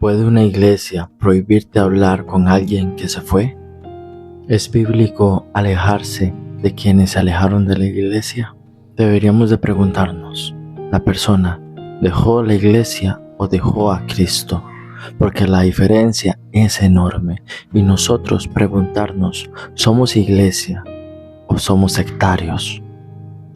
¿Puede una iglesia prohibirte hablar con alguien que se fue? ¿Es bíblico alejarse de quienes se alejaron de la iglesia? Deberíamos de preguntarnos, ¿la persona dejó la iglesia o dejó a Cristo? Porque la diferencia es enorme y nosotros preguntarnos, ¿somos iglesia o somos sectarios?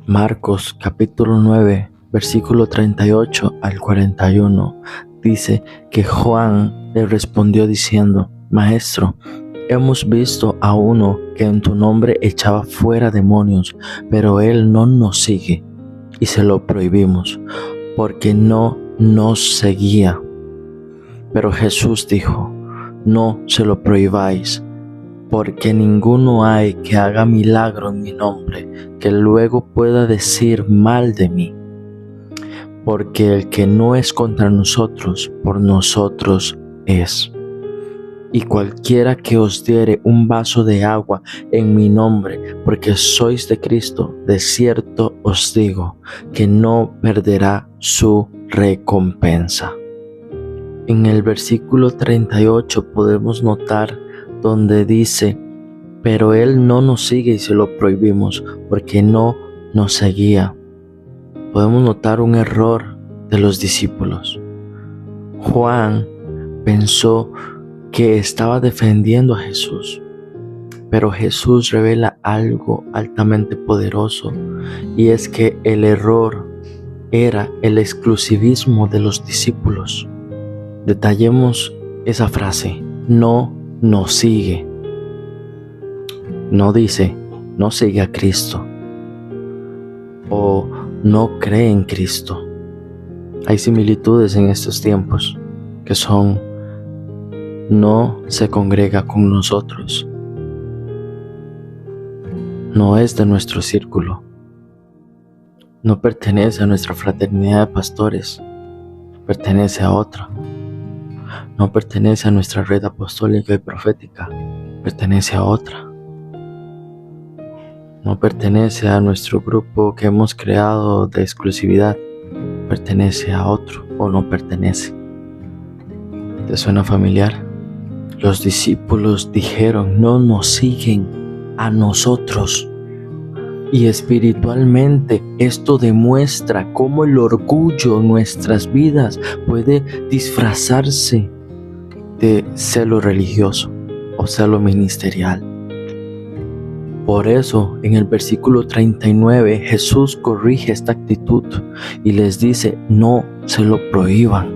Marcos capítulo 9, versículo 38 al 41 dice que Juan le respondió diciendo: Maestro, hemos visto a uno que en tu nombre echaba fuera demonios, pero él no nos sigue y se lo prohibimos porque no nos seguía. Pero Jesús dijo: No se lo prohibáis, porque ninguno hay que haga milagro en mi nombre que luego pueda decir mal de mí. Porque el que no es contra nosotros, por nosotros es. Y cualquiera que os diere un vaso de agua en mi nombre, porque sois de Cristo, de cierto os digo, que no perderá su recompensa. En el versículo 38 podemos notar donde dice: pero él no nos sigue y se lo prohibimos, porque no nos seguía. Podemos notar un error de los discípulos. Juan pensó que estaba defendiendo a Jesús, pero Jesús revela algo altamente poderoso, y es que el error era el exclusivismo de los discípulos. Detallemos esa frase: no nos sigue. No dice no sigue a Cristo o no cree en Cristo. Hay similitudes en estos tiempos que son: no se congrega con nosotros, no es de nuestro círculo, no pertenece a nuestra fraternidad de pastores, pertenece a otra. No pertenece a nuestra red apostólica y profética, pertenece a otra. No pertenece a nuestro grupo que hemos creado de exclusividad, pertenece a otro o no pertenece. ¿Te suena familiar? Los discípulos dijeron: no nos siguen a nosotros. Y espiritualmente esto demuestra cómo el orgullo en nuestras vidas puede disfrazarse de celo religioso o celo ministerial. Por eso, en el versículo 39, Jesús corrige esta actitud y les dice: no se lo prohíban.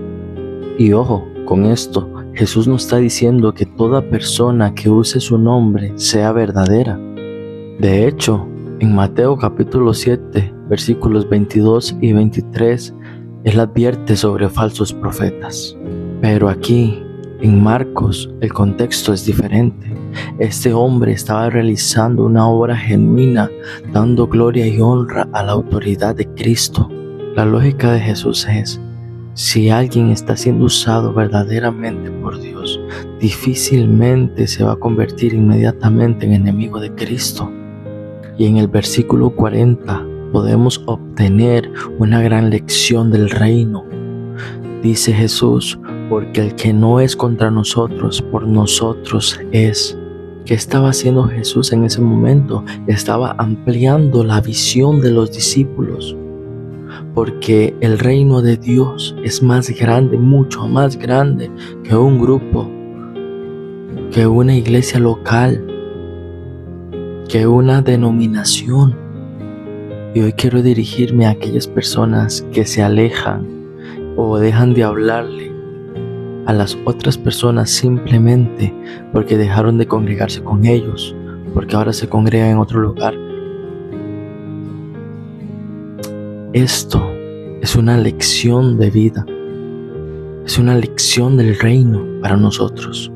Y ojo, con esto, Jesús no está diciendo que toda persona que use su nombre sea verdadera. De hecho, en Mateo capítulo 7, versículos 22 y 23, Él advierte sobre falsos profetas. Pero aquí, en Marcos, el contexto es diferente. Este hombre estaba realizando una obra genuina, dando gloria y honra a la autoridad de Cristo. La lógica de Jesús es: si alguien está siendo usado verdaderamente por Dios, difícilmente se va a convertir inmediatamente en enemigo de Cristo. Y en el versículo 40 podemos obtener una gran lección del reino. Dice Jesús: porque el que no es contra nosotros, por nosotros es. ¿Qué estaba haciendo Jesús en ese momento? Estaba ampliando la visión de los discípulos. Porque el reino de Dios es más grande, mucho más grande que un grupo, que una iglesia local, que una denominación. Y hoy quiero dirigirme a aquellas personas que se alejan o dejan de hablarle a las otras personas simplemente porque dejaron de congregarse con ellos, porque ahora se congregan en otro lugar. Esto es una lección de vida, es una lección del reino para nosotros.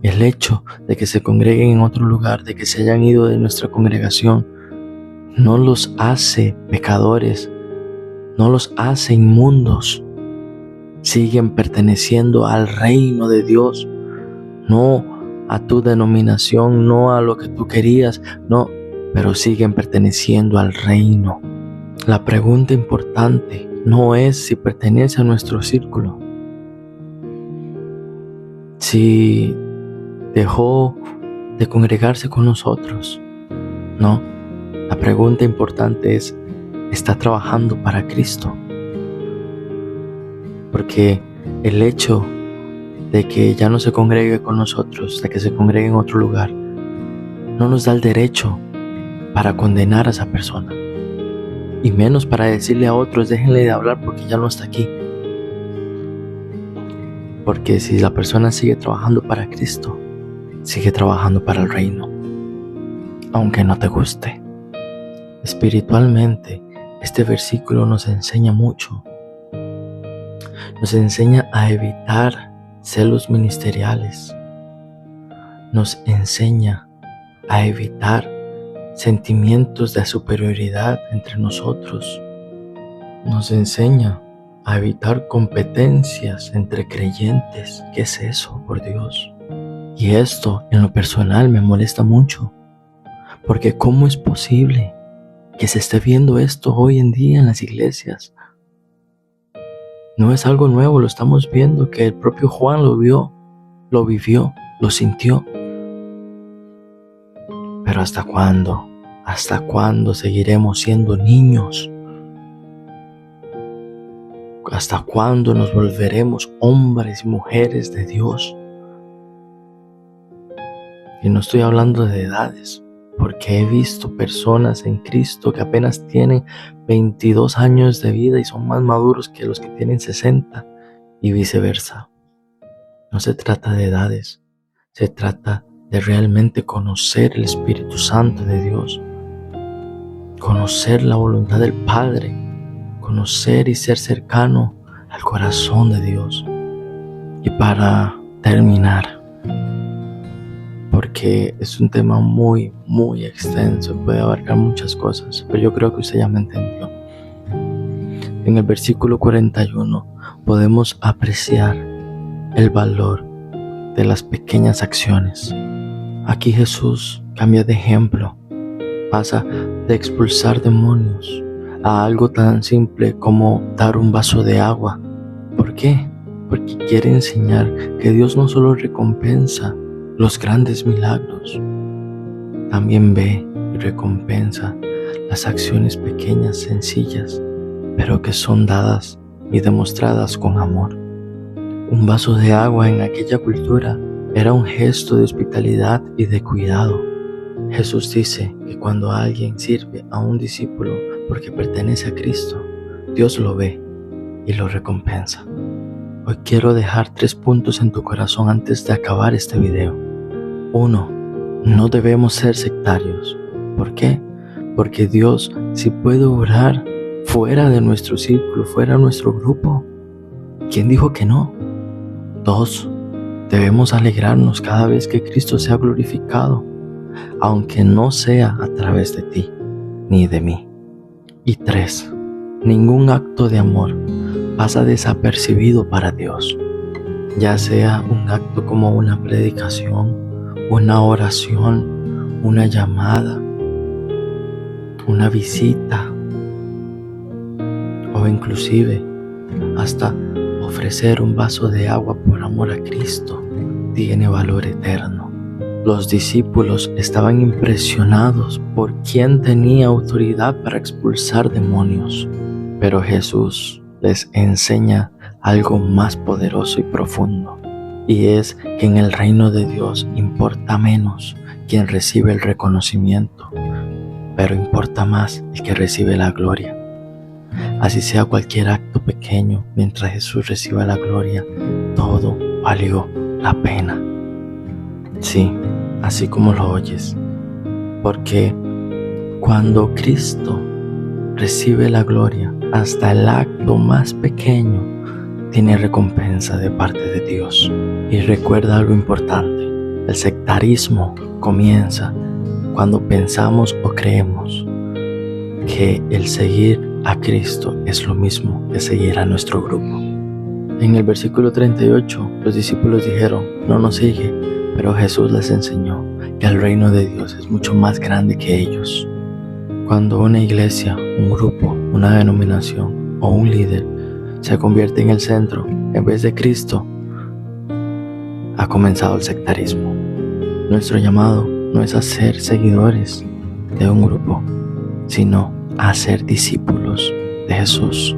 El hecho de que se congreguen en otro lugar, de que se hayan ido de nuestra congregación, no los hace pecadores, no los hace inmundos. Siguen perteneciendo al reino de Dios, no a tu denominación, no a lo que tú querías, no, pero siguen perteneciendo al reino. La pregunta importante no es si pertenece a nuestro círculo, si dejó de congregarse con nosotros. No, la pregunta importante es, ¿está trabajando para Cristo? Porque el hecho de que ya no se congregue con nosotros, de que se congregue en otro lugar, no nos da el derecho para condenar a esa persona, y menos para decirle a otros, déjenle de hablar porque ya no está aquí. Porque si la persona sigue trabajando para Cristo, sigue trabajando para el reino, aunque no te guste. Espiritualmente, este versículo nos enseña mucho. Nos enseña a evitar celos ministeriales. Nos enseña a evitar sentimientos de superioridad entre nosotros. Nos enseña a evitar competencias entre creyentes. ¿Qué es eso, por Dios? Y esto, en lo personal, me molesta mucho. Porque ¿cómo es posible que se esté viendo esto hoy en día en las iglesias? No es algo nuevo, lo estamos viendo, que el propio Juan lo vio, lo vivió, lo sintió. Pero ¿hasta cuándo? ¿Hasta cuándo seguiremos siendo niños? ¿Hasta cuándo nos volveremos hombres y mujeres de Dios? Y no estoy hablando de edades, porque he visto personas en Cristo que apenas tienen 22 años de vida y son más maduros que los que tienen 60 y viceversa. No se trata de edades, se trata de realmente conocer el Espíritu Santo de Dios, conocer la voluntad del Padre, conocer y ser cercano al corazón de Dios. Y para terminar, porque es un tema muy, muy extenso, puede abarcar muchas cosas, pero yo creo que usted ya me entendió. En el versículo 41 podemos apreciar el valor de las pequeñas acciones. Aquí Jesús cambia de ejemplo, pasa de expulsar demonios a algo tan simple como dar un vaso de agua. ¿Por qué? Porque quiere enseñar que Dios no solo recompensa los grandes milagros, también ve y recompensa las acciones pequeñas, sencillas, pero que son dadas y demostradas con amor. Un vaso de agua en aquella cultura era un gesto de hospitalidad y de cuidado. Jesús dice que cuando alguien sirve a un discípulo porque pertenece a Cristo, Dios lo ve y lo recompensa. Hoy quiero dejar 3 puntos en tu corazón antes de acabar este video. 1. No debemos ser sectarios. ¿Por qué? Porque Dios sí puede obrar fuera de nuestro círculo, fuera de nuestro grupo. ¿Quién dijo que no? 2. Debemos alegrarnos cada vez que Cristo sea glorificado, aunque no sea a través de ti ni de mí. Y 3. Ningún acto de amor pasa desapercibido para Dios, ya sea un acto como una predicación, una oración, una llamada, una visita, o inclusive hasta ofrecer un vaso de agua por amor a Cristo, tiene valor eterno. Los discípulos estaban impresionados por quién tenía autoridad para expulsar demonios, pero Jesús les enseña algo más poderoso y profundo, y es que en el reino de Dios importa menos quien recibe el reconocimiento, pero importa más el que recibe la gloria. Así sea cualquier acto pequeño, mientras Jesús reciba la gloria, todo valió la pena. Sí, así como lo oyes, porque cuando Cristo recibe la gloria, hasta el acto más pequeño tiene recompensa de parte de Dios. Y recuerda algo importante: el sectarismo comienza cuando pensamos o creemos que el seguir a Cristo es lo mismo que seguir a nuestro grupo. En el versículo 38, los discípulos dijeron: no nos sigue, pero Jesús les enseñó que el reino de Dios es mucho más grande que ellos. Cuando una iglesia, un grupo, una denominación o un líder se convierte en el centro en vez de Cristo, a ha comenzado el sectarismo. Nuestro llamado no es a ser seguidores de un grupo, sino a ser discípulos de Jesús.